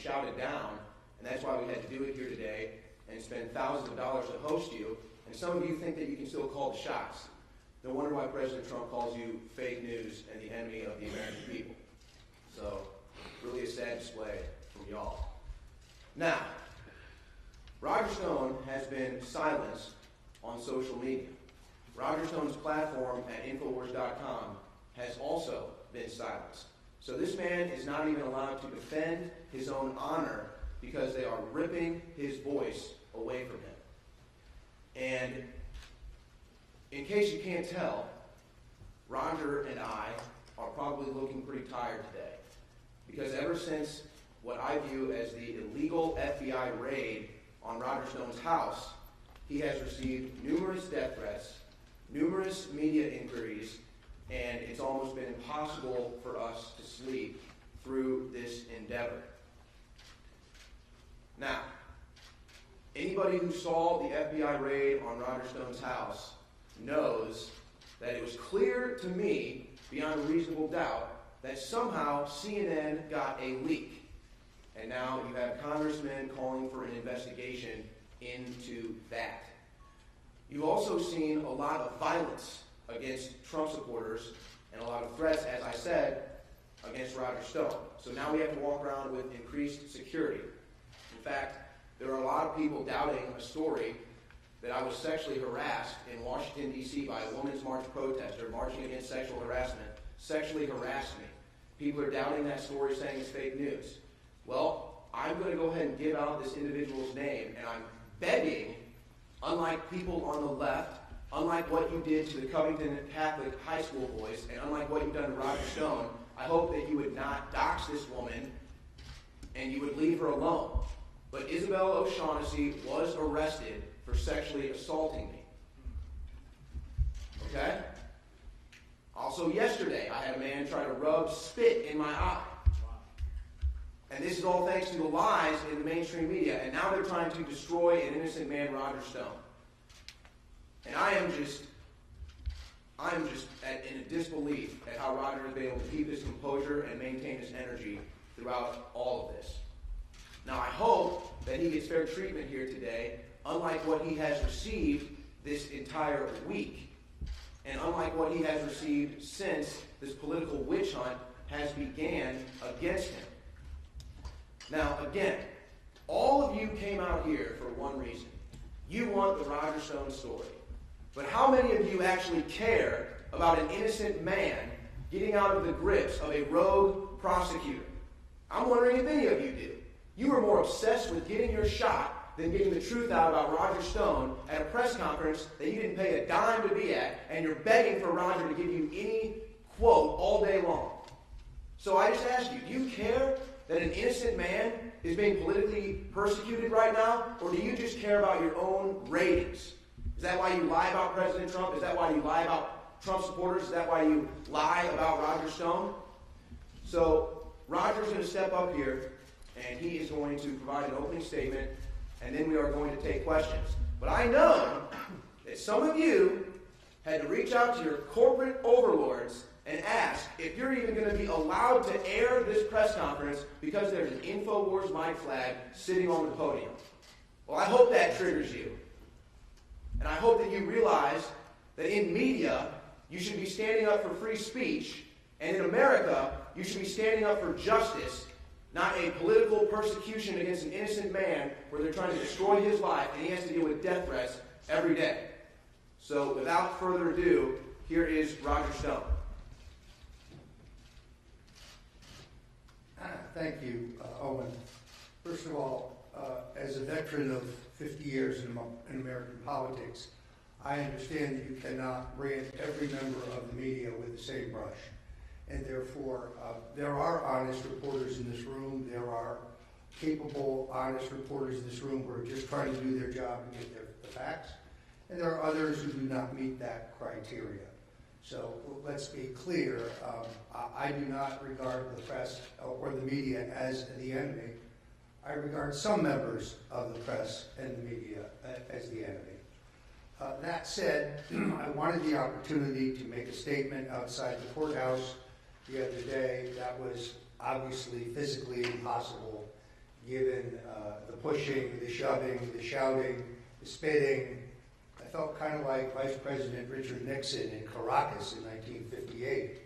shouted down, and that's why we had to do it here today and spend thousands of dollars to host you. And some of you think that you can still call the shots. No wonder why President Trump calls you fake news and the enemy of the American people. So, really a sad display from y'all. Now, Roger Stone has been silenced on social media. Roger Stone's platform at Infowars.com has also been silenced. So this man is not even allowed to defend his own honor because they are ripping his voice away from him. And in case you can't tell, Roger and I are probably looking pretty tired today. Because ever since what I view as the illegal FBI raid on Roger Stone's house, he has received numerous death threats, numerous media inquiries, and it's almost been impossible for us to sleep through this endeavor. Now, anybody who saw the FBI raid on Roger Stone's house knows that it was clear to me, beyond a reasonable doubt, that somehow CNN got a leak. And now you have congressmen calling for an investigation into that. You've also seen a lot of violence against Trump supporters and a lot of threats, as I said, against Roger Stone. So now we have to walk around with increased security. In fact, there are a lot of people doubting a story that I was sexually harassed in Washington, D.C. by a Women's March protester marching against sexual harassment, sexually harassed me. People are doubting that story, saying it's fake news. Well, I'm going to go ahead and give out this individual's name, and I'm begging, unlike people on the left, unlike what you did to the Covington Catholic High School boys, and unlike what you've done to Roger Stone, I hope that you would not dox this woman and you would leave her alone. But Isabel O'Shaughnessy was arrested for sexually assaulting me. Okay? Also yesterday, I had a man try to rub spit in my eye. And this is all thanks to the lies in the mainstream media. And now they're trying to destroy an innocent man, Roger Stone. And I am just in a disbelief at how Roger has been able to keep his composure and maintain his energy throughout all of this. Now, I hope that he gets fair treatment here today, unlike what he has received this entire week, and unlike what he has received since this political witch hunt has began against him. Now, again, all of you came out here for one reason. You want the Roger Stone story. But how many of you actually care about an innocent man getting out of the grips of a rogue prosecutor? I'm wondering if any of you do. You were more obsessed with getting your shot than getting the truth out about Roger Stone at a press conference that you didn't pay a dime to be at, and you're begging for Roger to give you any quote all day long. So I just ask you, do you care that an innocent man is being politically persecuted right now, or do you just care about your own ratings? Is that why you lie about President Trump? Is that why you lie about Trump supporters? Is that why you lie about Roger Stone? So Roger's going to step up here, and he is going to provide an opening statement, and then we are going to take questions. But I know that some of you had to reach out to your corporate overlords and ask if you're even going to be allowed to air this press conference because there's an InfoWars mic flag sitting on the podium. Well, I hope that triggers you. And I hope that you realize that in media, you should be standing up for free speech, and in America, you should be standing up for justice, not a political persecution against an innocent man where they're trying to destroy his life, and he has to deal with death threats every day. So without further ado, here is Roger Stone. Thank you, Owen. First of all, as a veteran of 50 years in American politics, I understand that you cannot brand every member of the media with the same brush. And therefore, there are honest reporters in this room. There are capable, honest reporters in this room who are just trying to do their job and get the facts. And there are others who do not meet that criteria. So let's be clear, I do not regard the press or the media as the enemy. I regard some members of the press and the media as the enemy. That said, I wanted the opportunity to make a statement outside the courthouse the other day that was obviously physically impossible given the pushing, the shoving, the shouting, the spitting. I felt kind of like Vice President Richard Nixon in Caracas in 1958.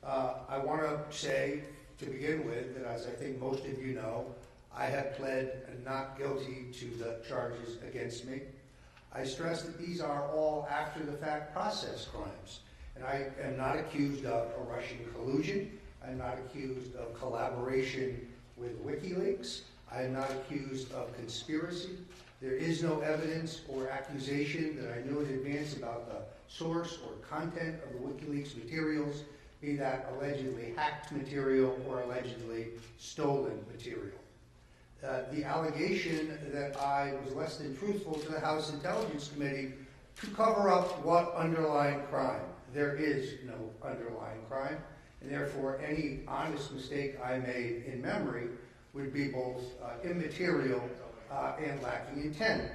I want to say, to begin with, that as I think most of you know, I have pled not guilty to the charges against me. I stress that these are all after-the-fact process crimes, and I am not accused of a Russian collusion. I'm not accused of collaboration with WikiLeaks. I am not accused of conspiracy. There is no evidence or accusation that I knew in advance about the source or content of the WikiLeaks materials, be that allegedly hacked material or allegedly stolen material. The allegation that I was less than truthful to the House Intelligence Committee to cover up what underlying crime. There is no underlying crime, and therefore any honest mistake I made in memory would be both immaterial and lacking intent.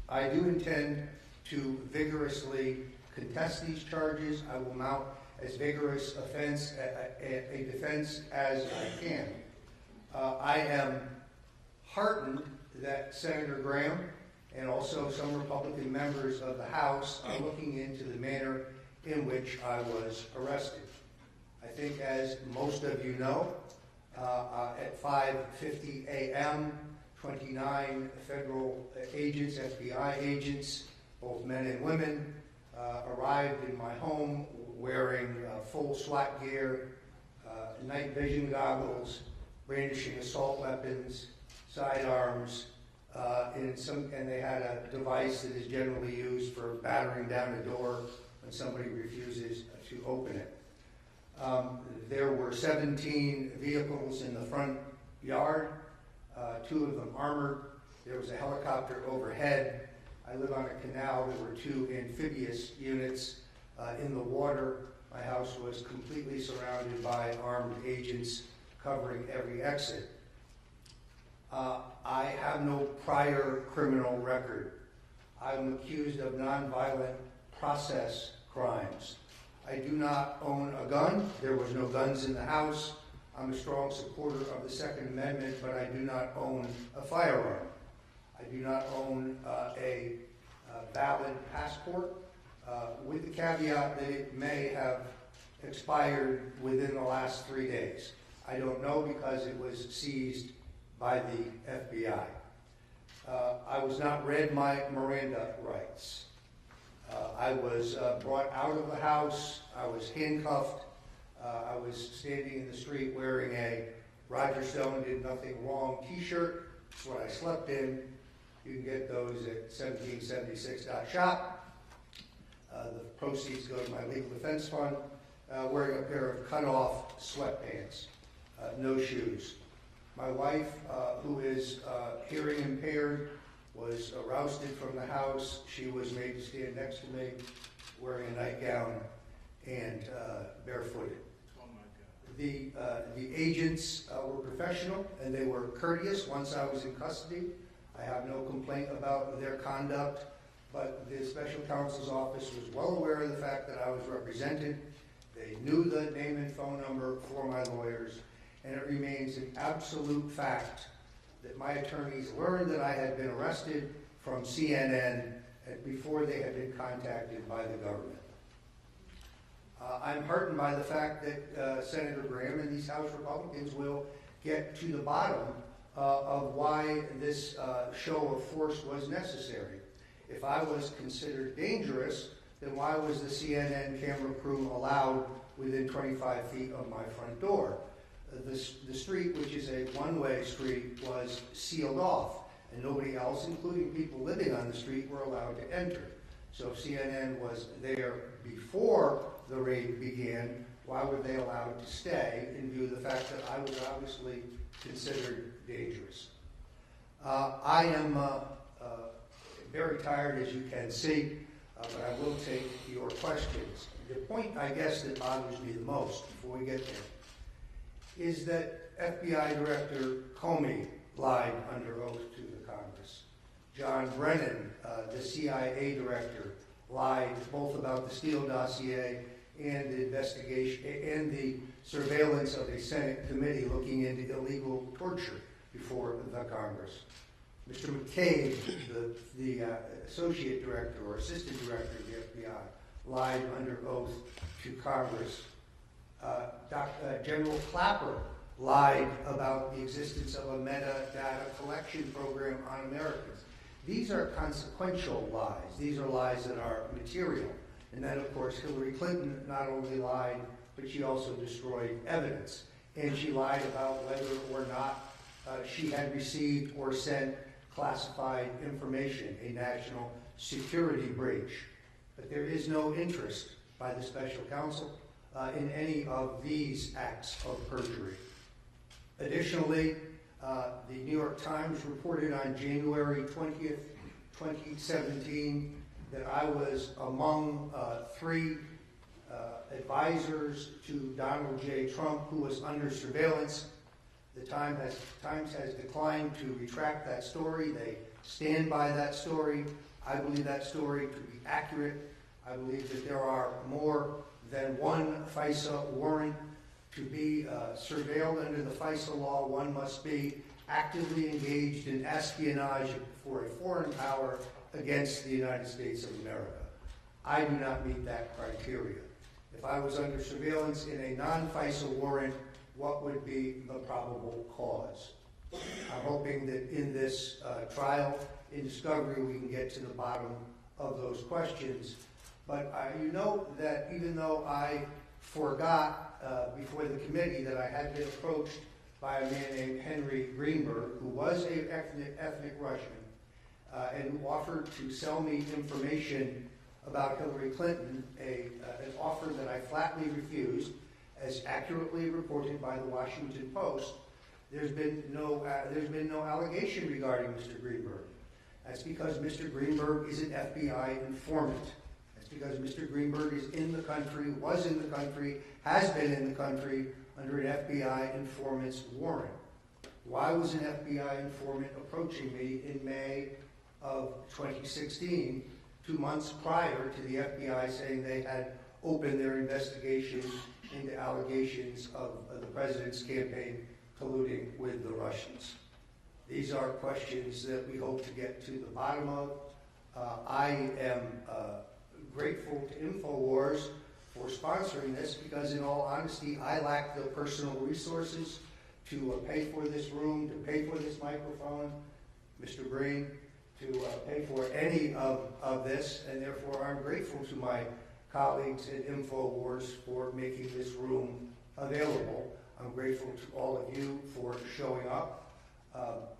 I do intend to vigorously contest these charges. I will mount as vigorous a defense as I can. I am heartened that Senator Graham and also some Republican members of the House are looking into the manner in which I was arrested. I think, as most of you know, at 5:50 a.m., 29 federal agents, FBI agents, both men and women, arrived in my home wearing full SWAT gear, night vision goggles, brandishing assault weapons, sidearms, and they had a device that is generally used for battering down a door when somebody refuses to open it. There were 17 vehicles in the front yard, 2 of them armored. There was a helicopter overhead. I live on a canal. There were 2 amphibious units in the water. My house was completely surrounded by armed agents covering every exit. I have no prior criminal record. I'm accused of nonviolent process crimes. I do not own a gun. There was no guns in the house. I'm a strong supporter of the Second Amendment, but I do not own a firearm. I do not own a valid passport, with the caveat that it may have expired within the last 3 days. I don't know because it was seized by the FBI. I was not read my Miranda rights. I was brought out of the house. I was handcuffed. I was standing in the street wearing a Roger Stone Did Nothing Wrong t-shirt. That's what I slept in. You can get those at 1776.shop. The proceeds go to my legal defense fund. Wearing a pair of cut-off sweatpants, no shoes. My wife, who is hearing impaired, was rousted from the house. She was made to stand next to me, wearing a nightgown and barefooted. Oh my God. The agents were professional and they were courteous once I was in custody. I have no complaint about their conduct, but the special counsel's office was well aware of the fact that I was represented. They knew the name and phone number for my lawyers, and it remains an absolute fact that my attorneys learned that I had been arrested from CNN before they had been contacted by the government. I'm heartened by the fact that Senator Graham and these House Republicans will get to the bottom of why this show of force was necessary. If I was considered dangerous, then why was the CNN camera crew allowed within 25 feet of my front door? The street, which is a one-way street, was sealed off, and nobody else, including people living on the street, were allowed to enter. So if CNN was there before the raid began, why were they allowed to stay in view of the fact that I was obviously considered dangerous? I am very tired, as you can see, but I will take your questions. The point, I guess, that bothers me the most before we get there is that FBI Director Comey lied under oath to the Congress. John Brennan, the CIA Director, lied both about the Steele dossier and the investigation and the surveillance of a Senate committee looking into illegal torture. before the Congress. Mr. McCabe, the associate director or assistant director of the FBI, lied under oath to Congress. General Clapper lied about the existence of a metadata collection program on Americans. These are consequential lies. These are lies that are material. And then, of course, Hillary Clinton not only lied, but she also destroyed evidence. And she lied about whether or not she had received or sent classified information, a national security breach. But there is no interest by the special counsel in any of these acts of perjury. Additionally, the New York Times reported on January 20th, 2017, that I was among three advisors to Donald J. Trump who was under surveillance. The Times has declined to retract that story. They stand by that story. I believe that story to be accurate. I believe that there are more than one FISA warrant. To be surveilled under the FISA law, one must be actively engaged in espionage for a foreign power against the United States of America. I do not meet that criteria. If I was under surveillance in a non-FISA warrant, what would be the probable cause? I'm hoping that in this trial, in discovery, we can get to the bottom of those questions. But you know that even though I forgot before the committee that I had been approached by a man named Henry Greenberg, who was an ethnic Russian, and who offered to sell me information about Hillary Clinton, an offer that I flatly refused, as accurately reported by the Washington Post. There's been no allegation regarding Mr. Greenberg. That's because Mr. Greenberg is an FBI informant. That's because Mr. Greenberg is in the country, was in the country, has been in the country under an FBI informant's warrant. Why was an FBI informant approaching me in May of 2016, 2 months prior to the FBI saying they had opened their investigation into allegations of the president's campaign colluding with the Russians? These are questions that we hope to get to the bottom of. I am grateful to InfoWars for sponsoring this because, in all honesty, I lack the personal resources to pay for this room, to pay for this microphone, Mr. Green, to pay for any of this, and therefore I'm grateful to my colleagues at InfoWars for making this room available. I'm grateful to all of you for showing up.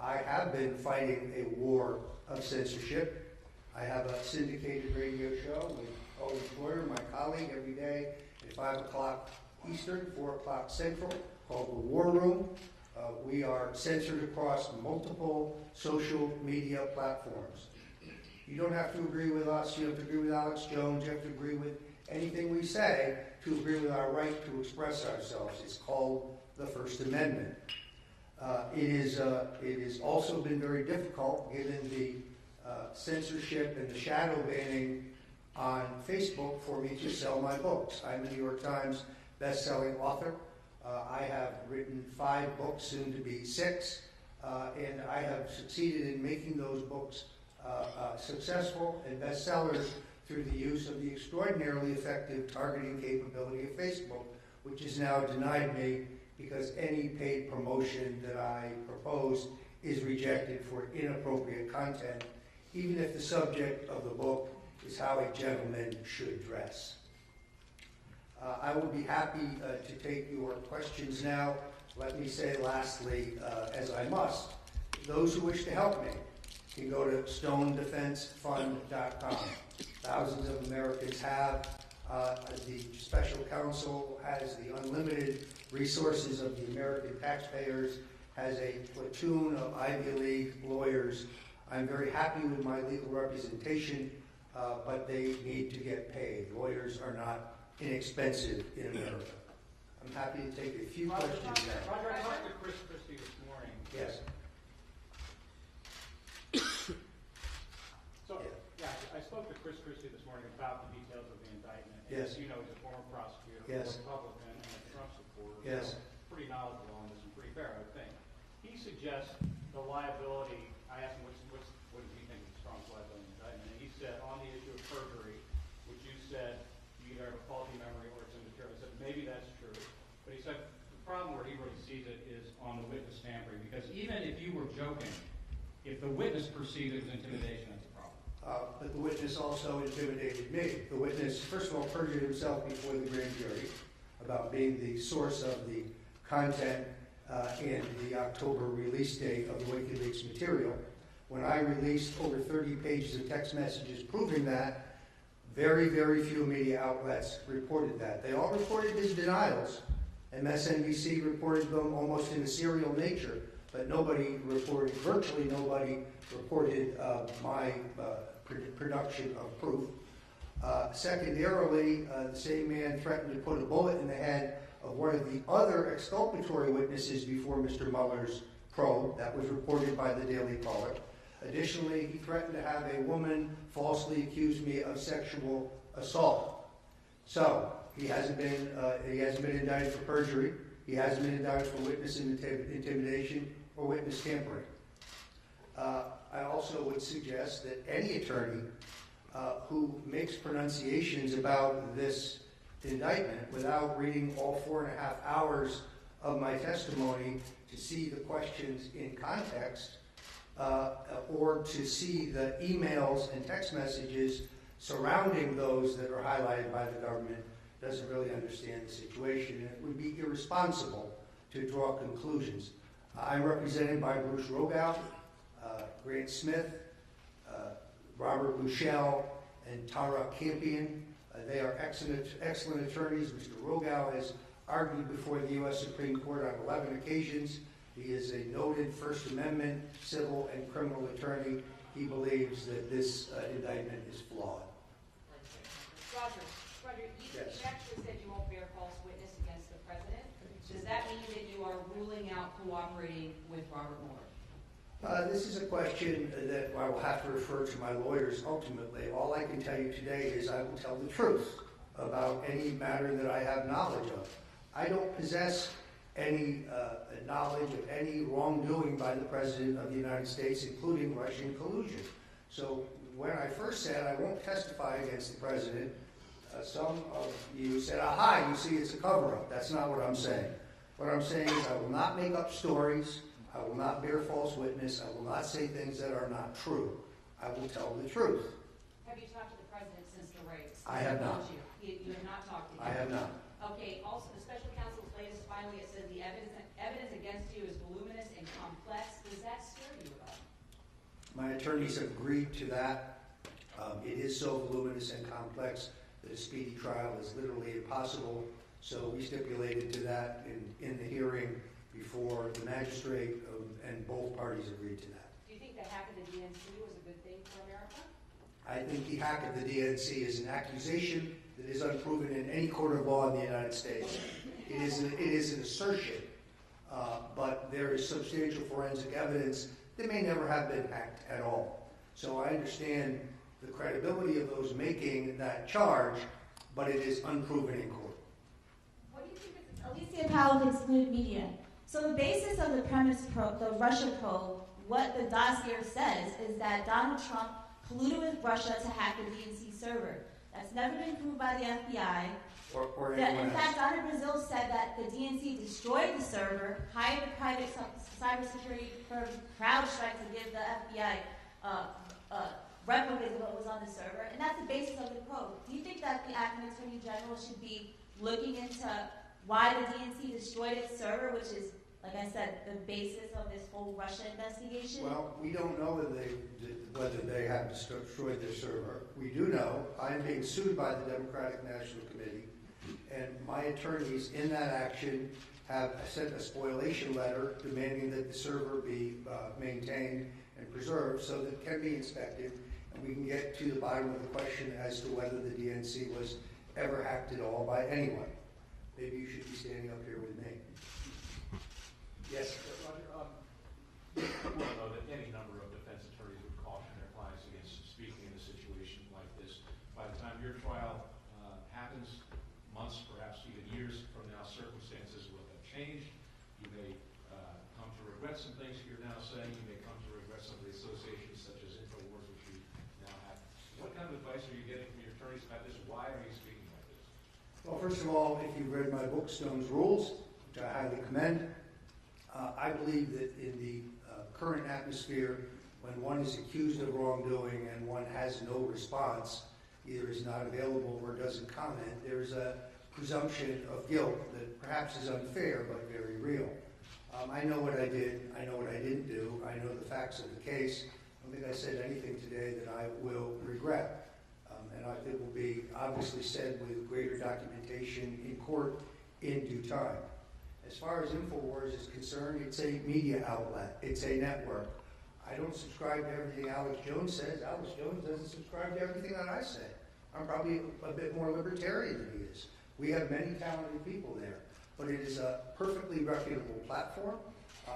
I have been fighting a war of censorship. I have a syndicated radio show with Owen Schroyer, my colleague, every day at 5 o'clock Eastern, 4 o'clock Central, called The War Room. We are censored across multiple social media platforms. You don't have to agree with us. You have to agree with Alex Jones. You have to agree with anything we say to agree with our right to express ourselves. It's called the First Amendment. It has also been very difficult, given the censorship and the shadow banning on Facebook, for me to sell my books. I'm a New York Times best-selling author. I have written 5 books, soon to be 6, and I have succeeded in making those books successful and bestsellers through the use of the extraordinarily effective targeting capability of Facebook, which has now denied me because any paid promotion that I propose is rejected for inappropriate content, even if the subject of the book is how a gentleman should dress. I will be happy to take your questions now. Let me say lastly, as I must, those who wish to help me can go to stonedefensefund.com. Thousands of Americans have. The special counsel has the unlimited resources of the American taxpayers, has a platoon of Ivy League lawyers. I'm very happy with my legal representation, but they need to get paid. Lawyers are not inexpensive in America. I'm happy to take a few questions now. Roger, I talked to Chris Christie this morning. Yes. I spoke to Chris Christie this morning about the details of the indictment. And Yes. as you know, he's a former prosecutor, Yes. a Republican, and a Trump supporter. Yes. So pretty knowledgeable on this and pretty fair, I would think. He suggested suggest the liability. I asked him what does he think is the strongest liability indictment, and he said on the issue of perjury, which you said you either have a faulty memory or it's immaterial. He said maybe that's true, but he said the problem where he really sees it is on the witness tampering, because even if you were joking, if the witness perceived it was intimidation, that's a problem. But the witness also intimidated me. The witness, first of all, perjured himself before the grand jury about being the source of the content and the October release date of the WikiLeaks material. When I released over 30 pages of text messages proving that, very, very few media outlets reported that. They all reported his denials. MSNBC reported them almost in a serial nature, but nobody reported, virtually nobody reported my production of proof. Secondarily, the same man threatened to put a bullet in the head of one of the other exculpatory witnesses before Mr. Mueller's probe. That was reported by the Daily Caller. Additionally, he threatened to have a woman falsely accuse me of sexual assault. So he hasn't been indicted for perjury. He hasn't been indicted for witness intimidation or witness tampering. I also would suggest that any attorney who makes pronunciations about this indictment without reading all 4.5 hours of my testimony to see the questions in context or to see the emails and text messages surrounding those that are highlighted by the government doesn't really understand the situation, and it would be irresponsible to draw conclusions. I'm represented by Bruce Rogow, Grant Smith, Robert Bushell, and Tara Campion. They are excellent attorneys. Mr. Rogow has argued before the U.S. Supreme Court on 11 occasions. He is a noted First Amendment civil and criminal attorney. He believes that this indictment is flawed. Roger, you actually said you won't bear false witness against the president. Does that mean that you are ruling out cooperating with Robert Mueller? This is a question that I will have to refer to my lawyers ultimately. All I can tell you today is I will tell the truth about any matter that I have knowledge of. I don't possess any knowledge of any wrongdoing by the President of the United States, including Russian collusion. So when I first said I won't testify against the President, some of you said, aha, you see it's a cover-up. That's not what I'm saying. What I'm saying is I will not make up stories. I will not bear false witness. I will not say things that are not true. I will tell the truth. Have you talked to the president since the race? I have not. You have not talked to him? I have not. Okay, also the special counsel's latest filing, it says the evidence against you is voluminous and complex. Does that scare you at all? My attorneys have agreed to that. It is so voluminous and complex that a speedy trial is literally impossible. So we stipulated to that in the hearing before the magistrate, and both parties agreed to that. Do you think the hack of the DNC was a good thing for America? I think the hack of the DNC is an accusation that is unproven in any court of law in the United States. It is an assertion, but there is substantial forensic evidence that may never have been hacked at all. So I understand the credibility of those making that charge, but it is unproven in court. What do you think of Alicia Powell of excluded media? So the basis of the the Russia probe, what the dossier says is that Donald Trump colluded with Russia to hack the DNC server. That's never been proved by the FBI. Or anyone In else. fact, Donna Brazil said that the DNC destroyed the server, hired a private cybersecurity firm, CrowdStrike, to give the FBI replicas of what was on the server, and that's the basis of the probe. Do you think that the acting attorney general should be looking into why the DNC destroyed its server, which is, like I said, the basis of this whole Russia investigation? Well, we don't know whether they have destroyed their server. We do know I am being sued by the Democratic National Committee, and my attorneys in that action have sent a spoliation letter demanding that the server be maintained and preserved so that it can be inspected, and we can get to the bottom of the question as to whether the DNC was ever hacked at all by anyone. Maybe you should be standing up here with me. Yes? Roger, you well know that any number of defense attorneys would caution their clients against speaking in a situation like this. By the time your trial happens, months, perhaps even years from now, circumstances will have changed. You may come to regret some things here Well, first of all, if you've read my book, Stone's Rules, which I highly commend, I believe that in the current atmosphere, when one is accused of wrongdoing and one has no response, either is not available or doesn't comment, there's a presumption of guilt that perhaps is unfair but very real. I know what I did. I know what I didn't do. I know the facts of the case. I don't think I said anything today that I will regret. It will be obviously said with greater documentation in court in due time. As far as InfoWars is concerned, it's a media outlet. It's a network. I don't subscribe to everything Alex Jones says. Alex Jones doesn't subscribe to everything that I say. I'm probably a bit more libertarian than he is. We have many talented people there, but it is a perfectly reputable platform.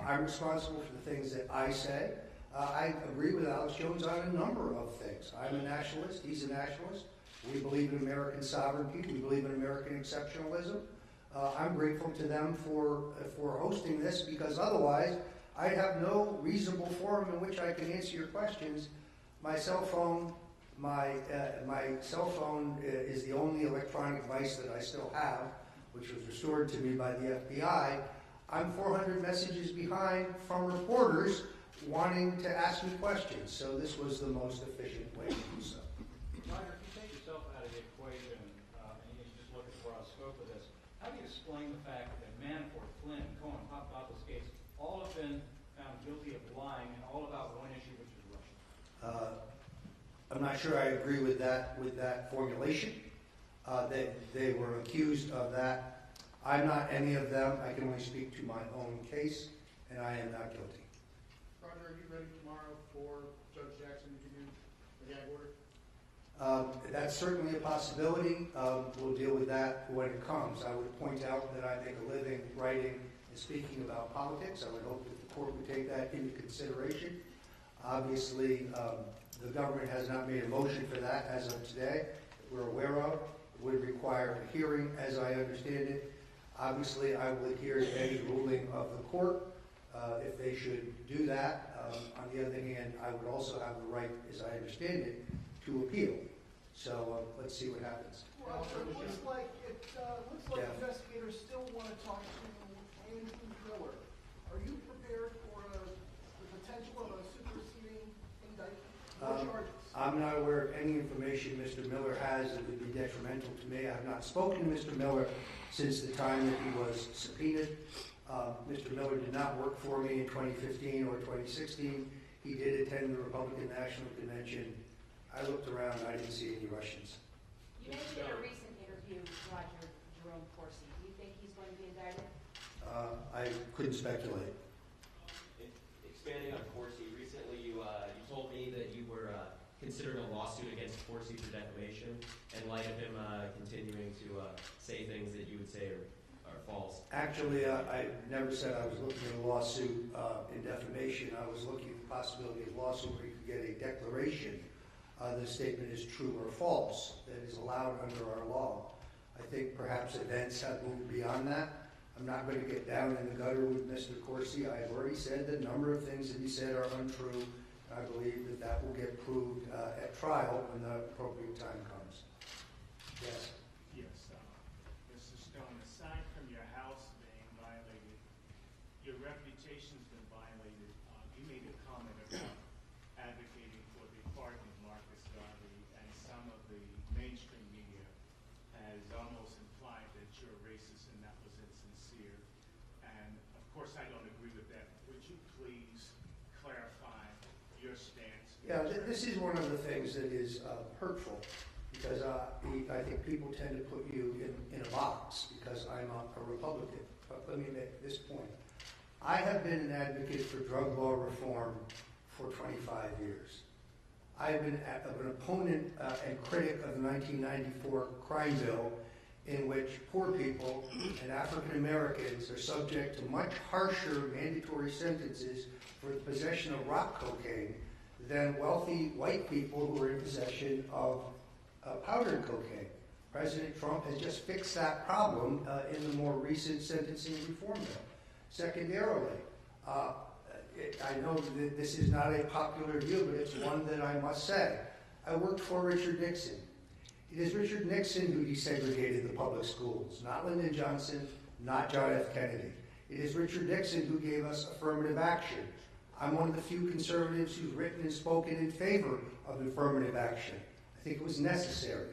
I'm responsible for the things that I say. I agree with Alex Jones on a number of things. I'm a nationalist. He's a nationalist. We believe in American sovereignty. We believe in American exceptionalism. I'm grateful to them for hosting this, because otherwise I'd have no reasonable forum in which I can answer your questions. My cell phone is the only electronic device that I still have, which was restored to me by the FBI. I'm 400 messages behind from reporters wanting to ask me questions, so this was the most efficient way to do so. Roger, if you take yourself out of the equation, and you just look at the broad scope of this, how do you explain the fact that Manafort, Flynn, Cohen, Papadopoulos case all have been found guilty of lying and all about one issue, which is Russia? I'm not sure I agree with that formulation. They were accused of that. I'm not any of them. I can only speak to my own case, and I am not guilty. Roger, are you ready tomorrow for Judge Jackson to give you a gag order? That's certainly a possibility. We'll deal with that when it comes. I would point out that I make a living writing and speaking about politics. I would hope that the court would take that into consideration. Obviously, the government has not made a motion for that as of today that we're aware of. It would require a hearing, as I understand it. Obviously, I will adhere to any ruling of the court if they should do that. On the other hand, I would also have the right, as I understand it, to appeal. So let's see what happens. Well, it looks like investigators still want to talk to Andrew Miller. Are you prepared for the potential of a superseding indictment? What charges? I'm not aware of any information Mr. Miller has that would be detrimental to me. I have not spoken to Mr. Miller since the time that he was subpoenaed. Mr. Miller did not work for me in 2015 or 2016. He did attend the Republican National Convention. I looked around, I didn't see any Russians. You mentioned in a recent interview, Roger, Jerome Corsi. Do you think he's going to be indicted? I couldn't speculate. Expanding on Corsi, recently you told me that you were considering a lawsuit against Corsi for defamation in light of him continuing to say things that you would say are false. Actually, I never said I was looking at a lawsuit in defamation. I was looking at the possibility of a lawsuit where you could get a declaration the statement is true or false that is allowed under our law. I think perhaps events have moved beyond that. I'm not going to get down in the gutter with Mr. Corsi. I have already said that a number of things that he said are untrue. I believe that will get proved at trial when the appropriate time comes. Yes. Yes, Mr. Stone, aside from your house being violated, your reputation's been violated. You made a comment about advocating for the pardon of Marcus Garvey, and some of the mainstream media has almost implied that you're racist and that was insincere. And of course, I don't agree with that. Would you please clarify your stance? Yeah, this is one of the things that is hurtful, because I think people tend to put you in a box because I'm a Republican. But let me make this point. I have been an advocate for drug law reform for 25 years. I have been an opponent and critic of the 1994 crime bill, in which poor people and African Americans are subject to much harsher mandatory sentences for the possession of rock cocaine than wealthy white people who are in possession of powdered cocaine. President Trump has just fixed that problem in the more recent sentencing reform bill. Secondarily, I know that this is not a popular view, but it's one that I must say. I worked for Richard Nixon. It is Richard Nixon who desegregated the public schools, not Lyndon Johnson, not John F. Kennedy. It is Richard Nixon who gave us affirmative action. I'm one of the few conservatives who's written and spoken in favor of affirmative action. I think it was necessary.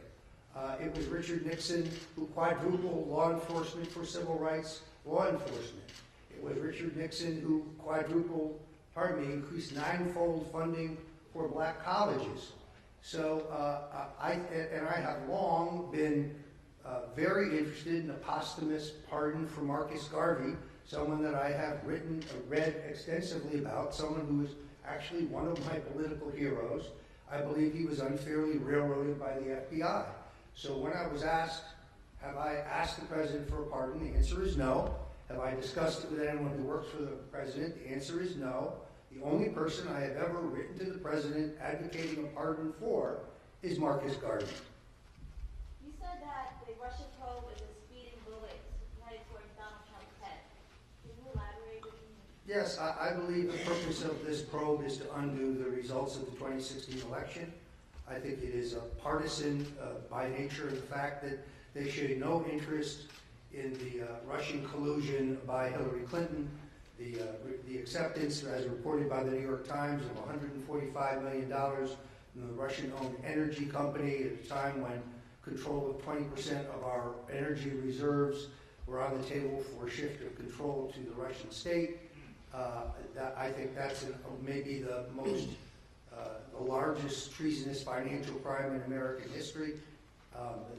It was Richard Nixon who quadrupled law enforcement for civil rights law enforcement. It was Richard Nixon who increased ninefold funding for black colleges. So I have long been very interested in a posthumous pardon for Marcus Garvey, someone that I have read extensively about, someone who is actually one of my political heroes. I believe he was unfairly railroaded by the FBI. So when I was asked, have I asked the president for a pardon? The answer is no. Have I discussed it with anyone who works for the president? The answer is no. The only person I have ever written to the president advocating a pardon for is Marcus Garvey. You said that the Russian probe is a speeding bullet headed towards Donald Trump's head. Can you elaborate with me? Yes, I believe the purpose of this probe is to undo the results of the 2016 election. I think it is partisan by nature of the fact that they showed no interest in the Russian collusion by Hillary Clinton, the acceptance, as reported by the New York Times, of $145 million from the Russian-owned energy company at a time when control of 20% of our energy reserves were on the table for a shift of control to the Russian state. I think that's maybe the most, the largest treasonous financial crime in American history.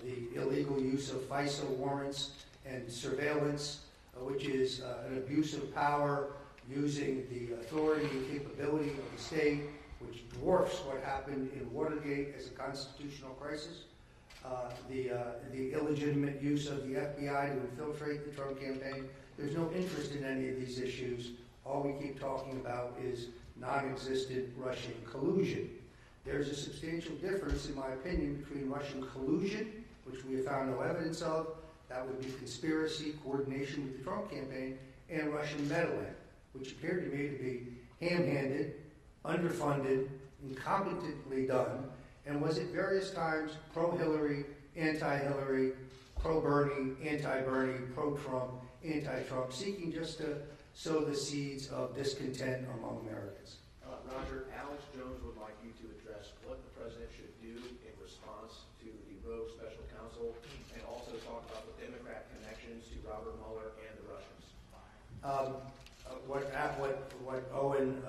The illegal use of FISA warrants and surveillance, which is an abuse of power using the authority and capability of the state, which dwarfs what happened in Watergate as a constitutional crisis. The illegitimate use of the FBI to infiltrate the Trump campaign. There's no interest in any of these issues. All we keep talking about is non-existent Russian collusion. There's a substantial difference, in my opinion, between Russian collusion, which we have found no evidence of, that would be conspiracy, coordination with the Trump campaign, and Russian meddling, which appeared to me to be ham-handed, underfunded, incompetently done, and was at various times pro-Hillary, anti-Hillary, pro-Bernie, anti-Bernie, pro-Trump, anti-Trump, seeking just to sow the seeds of discontent among Americans. Roger, Alex Jones would like you to address what the president should do in response to the rogue special counsel, and also talk about the Democrat connections to Robert Mueller and the Russians. What Owen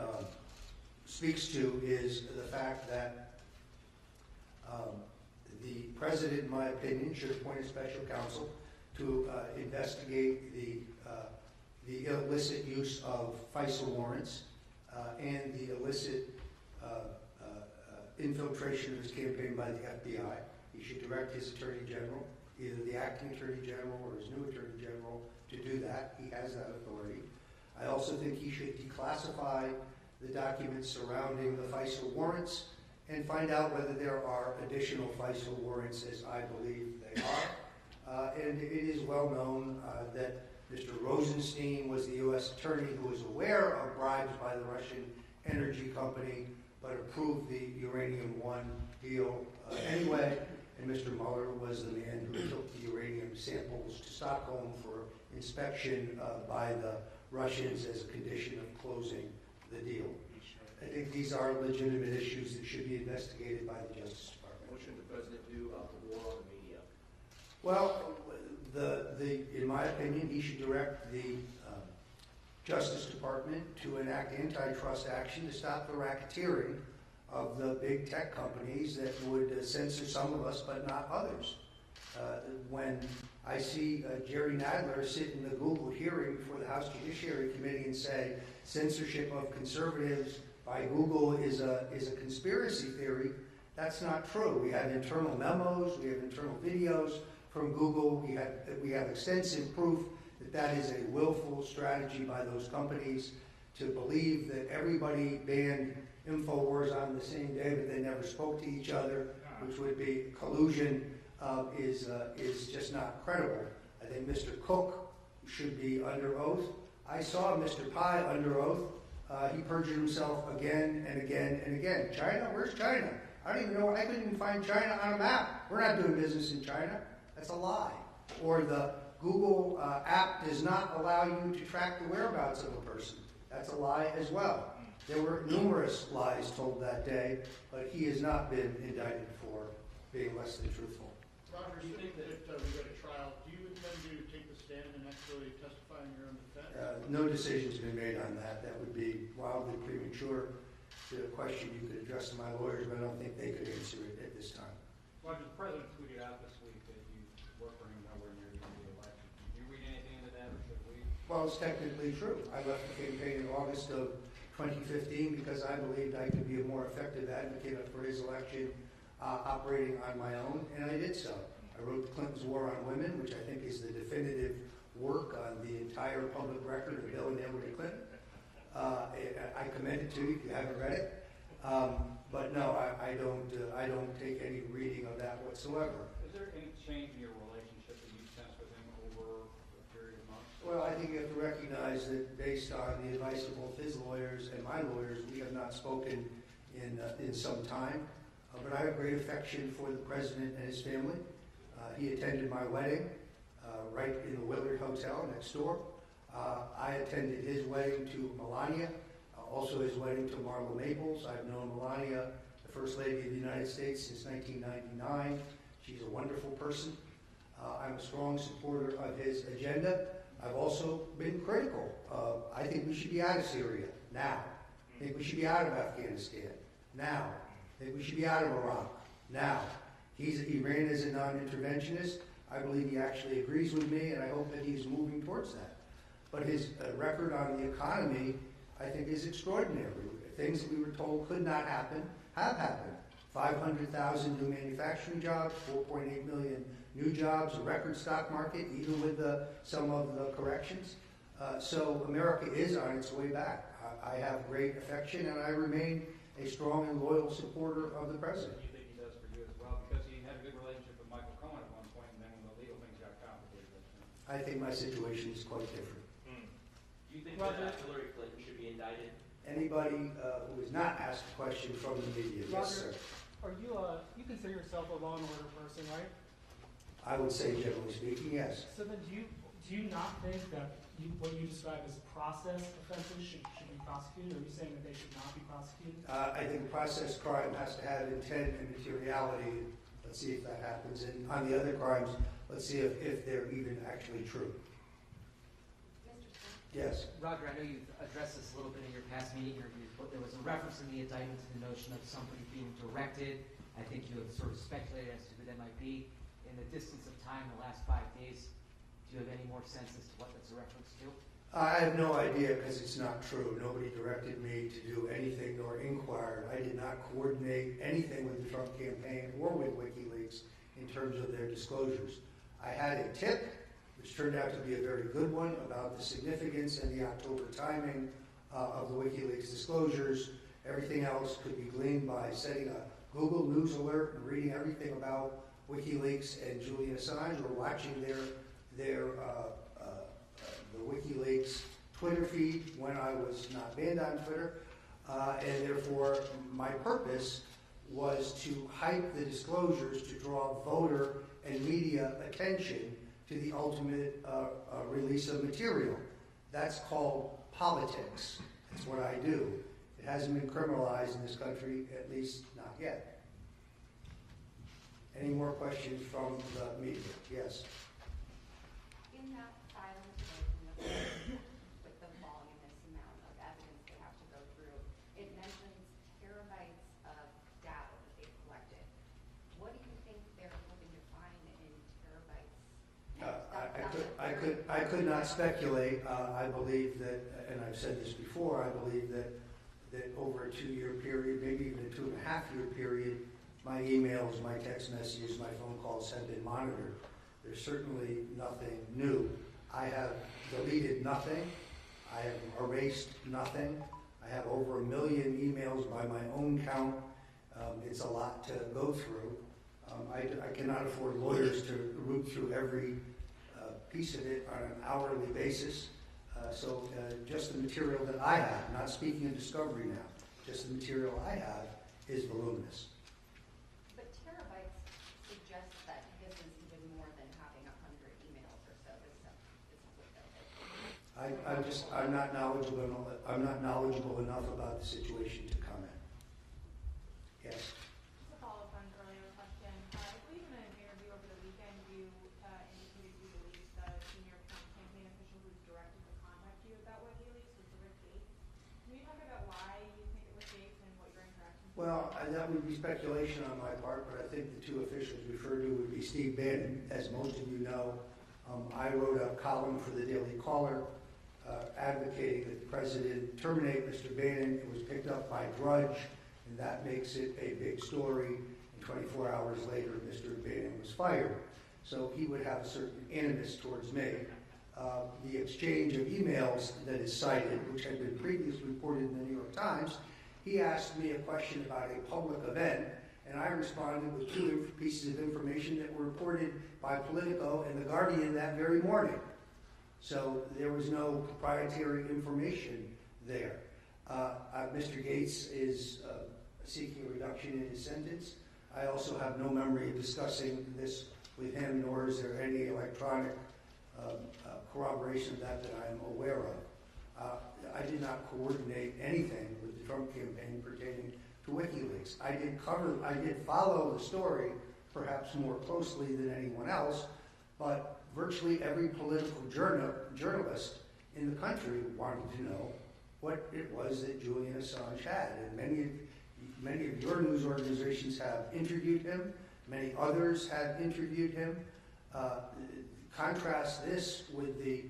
speaks to is the fact that the president, in my opinion, should appoint a special counsel to investigate the illicit use of FISA warrants and the illicit infiltration of his campaign by the FBI. He should direct his Attorney General, either the acting Attorney General or his new Attorney General, to do that. He has that authority. I also think he should declassify the documents surrounding the FISA warrants and find out whether there are additional FISA warrants, as I believe they are. And it is well known that Mr. Rosenstein was the U.S. attorney who was aware of bribes by the Russian energy company, but approved the Uranium One deal anyway. And Mr. Mueller was the man who took the uranium samples to Stockholm for inspection by the Russians as a condition of closing the deal. I think these are legitimate issues that should be investigated by the Justice Department. What should the president do about the war on the media? Well, in my opinion, he should direct the Justice Department to enact antitrust action to stop the racketeering of the big tech companies that would censor some of us but not others. When I see Jerry Nadler sit in the Google hearing before the House Judiciary Committee and say censorship of conservatives by Google is a conspiracy theory, that's not true. We have internal memos, we have internal videos from Google, we have extensive proof that that is a willful strategy by those companies to believe that everybody banned InfoWars on the same day, but they never spoke to each other, which would be collusion, is just not credible. I think Mr. Cook should be under oath. I saw Mr. Pai under oath He perjured himself again and again and again. China? Where's China? I don't even know. I couldn't even find China on a map. We're not doing business in China. That's a lie. Or the Google app does not allow you to track the whereabouts of a person. That's a lie as well. There were numerous lies told that day, but he has not been indicted for being less than truthful. Roger, do you think that we go to trial, do you intend to take the stand and actually testify in your own defense? No decision's been made on that. That would be wildly premature. To a question you could address to my lawyers, but I don't think they could answer it at this time. Roger, the president tweeted out this week that you work for him nowhere near the end of the election. Did you read anything into that, or should we? Well, it's technically true. I left the campaign in August of 2015 because I believed I could be a more effective advocate for his election operating on my own, and I did so. I wrote Clinton's War on Women, which I think is the definitive work on the entire public record of Bill and Hillary Clinton. I commend it to you if you haven't read it. But no, I don't take any reading of that whatsoever. Is there any change in your relationship that you sense with him over a period of months? Well, I think you have to recognize that based on the advice of both his lawyers and my lawyers, we have not spoken in some time. But I have great affection for the president and his family. He attended my wedding right in the Willard Hotel next door. I attended his wedding to Melania, also his wedding to Marla Maples. I've known Melania, the First Lady of the United States, since 1999. She's a wonderful person. I'm a strong supporter of his agenda. I've also been critical. I think we should be out of Syria now. I think we should be out of Afghanistan now. I think we should be out of Iraq now. He ran as a non-interventionist. I believe he actually agrees with me, and I hope that he's moving towards that. But his record on the economy, I think, is extraordinary. Things that we were told could not happen have happened. 500,000 new manufacturing jobs, 4.8 million new jobs, a record stock market, even with some of the corrections. So America is on its way back. I have great affection, and I remain a strong and loyal supporter of the president. You think he does for you as well? Because he had a good relationship with Michael Cohen at one point, and then when the legal things got complicated. I think my situation is quite different. Do you think that Hillary Clinton should be indicted? Anybody who is not asked a question from the media, yes, sir. Are you consider yourself a law and order person, right? I would say, generally speaking, yes. So then do you not think that what you describe as process offenses should be prosecuted? Are you saying that they should not be prosecuted? I think a process crime has to have intent and materiality. Let's see if that happens. And on the other crimes, let's see if they're even actually true. Yes. Roger, I know you've addressed this a little bit in your past meeting interviews, but there was a reference in the indictment to the notion of somebody being directed. I think you have sort of speculated as to who that might be. In the distance of time, the last 5 days, do you have any more sense as to what that's a reference to? I have no idea because it's not true. Nobody directed me to do anything nor inquired. I did not coordinate anything with the Trump campaign or with WikiLeaks in terms of their disclosures. I had a tip, which turned out to be a very good one, about the significance and the October timing of the WikiLeaks disclosures. Everything else could be gleaned by setting a Google News alert and reading everything about WikiLeaks and Julian Assange, or watching the WikiLeaks Twitter feed when I was not banned on Twitter. And therefore, my purpose was to hype the disclosures to draw voter and media attention to the ultimate release of material. That's called politics. That's what I do. It hasn't been criminalized in this country, at least not yet. Any more questions from the media? Yes. In that filing today with the voluminous amount of evidence they have to go through, it mentions terabytes of data that they've collected. What do you think they're hoping to find in terabytes? I could not speculate. I believe that, and I've said this before, I believe that over a 2-year period, maybe even a 2.5-year period, my emails, my text messages, my phone calls have been monitored. There's certainly nothing new. I have deleted nothing. I have erased nothing. I have over 1 million emails by my own count. It's a lot to go through. I cannot afford lawyers to root through every piece of it on an hourly basis. Just the material that I have, not speaking of discovery now, just the material I have is voluminous. But terabytes suggest that this is even more than having 100 emails or so. This is what I'm not knowledgeable enough about the situation to comment. Yes. Just a follow-up on an earlier question. I believe in an interview over the weekend, you indicated you believe the senior campaign official who's directed to contact you about WikiLeaks was Rick Gates. Can you talk about why you think it was Gates and what your interactions were? Well, that would be speculation on my part, but I think the two officials referred to would be Steve Bannon. As most of you know, I wrote a column for the Daily Caller advocating that the president terminate Mr. Bannon. It was picked up by Drudge, and that makes it a big story. And 24 hours later, Mr. Bannon was fired. So he would have a certain animus towards me. The exchange of emails that is cited, which had been previously reported in the New York Times, he asked me a question about a public event, and I responded with two pieces of information that were reported by Politico and The Guardian that very morning. So there was no proprietary information there. Mr. Gates is seeking a reduction in his sentence. I also have no memory of discussing this with him, nor is there any electronic corroboration of that I am aware of. I did not coordinate anything with the Trump campaign pertaining to WikiLeaks. I did follow the story perhaps more closely than anyone else, but virtually every political journalist in the country wanted to know what it was that Julian Assange had. And many of your news organizations have interviewed him. Many others have interviewed him. Contrast this with the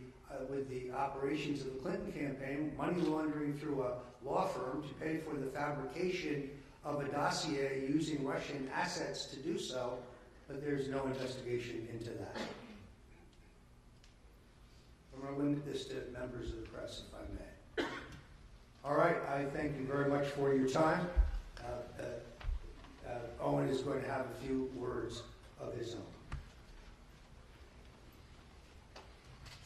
operations of the Clinton campaign, money laundering through a law firm to pay for the fabrication of a dossier using Russian assets to do so, but there's no investigation into that. I'm going to limit this to members of the press, if I may. All right, I thank you very much for your time. Owen is going to have a few words of his own.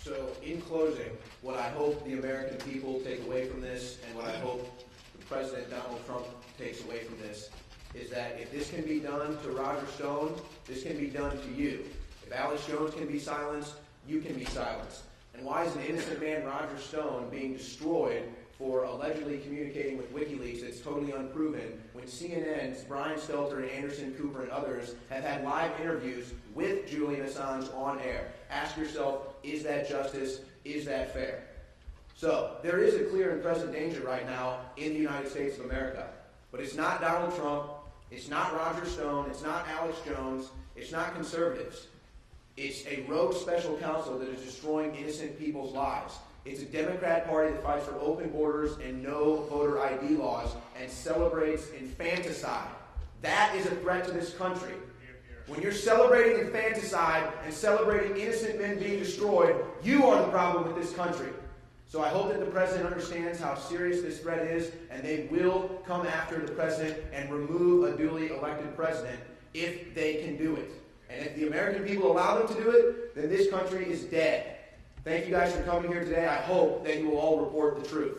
So, in closing, what I hope the American people take away from this, and what I hope the President Donald Trump takes away from this, is that if this can be done to Roger Stone, this can be done to you. If Alex Jones can be silenced, you can be silenced. And why is an innocent man, Roger Stone, being destroyed for allegedly communicating with WikiLeaks that's totally unproven, when CNN's Brian Stelter and Anderson Cooper and others have had live interviews with Julian Assange on air? Ask yourself, is that justice? Is that fair? So, there is a clear and present danger right now in the United States of America. But it's not Donald Trump, it's not Roger Stone, it's not Alex Jones, it's not conservatives. It's a rogue special counsel that is destroying innocent people's lives. It's a Democrat Party that fights for open borders and no voter ID laws and celebrates infanticide. That is a threat to this country. When you're celebrating infanticide and celebrating innocent men being destroyed, you are the problem with this country. So I hope that the President understands how serious this threat is, and they will come after the President and remove a duly elected President if they can do it. And if the American people allow them to do it, then this country is dead. Thank you guys for coming here today. I hope that you will all report the truth.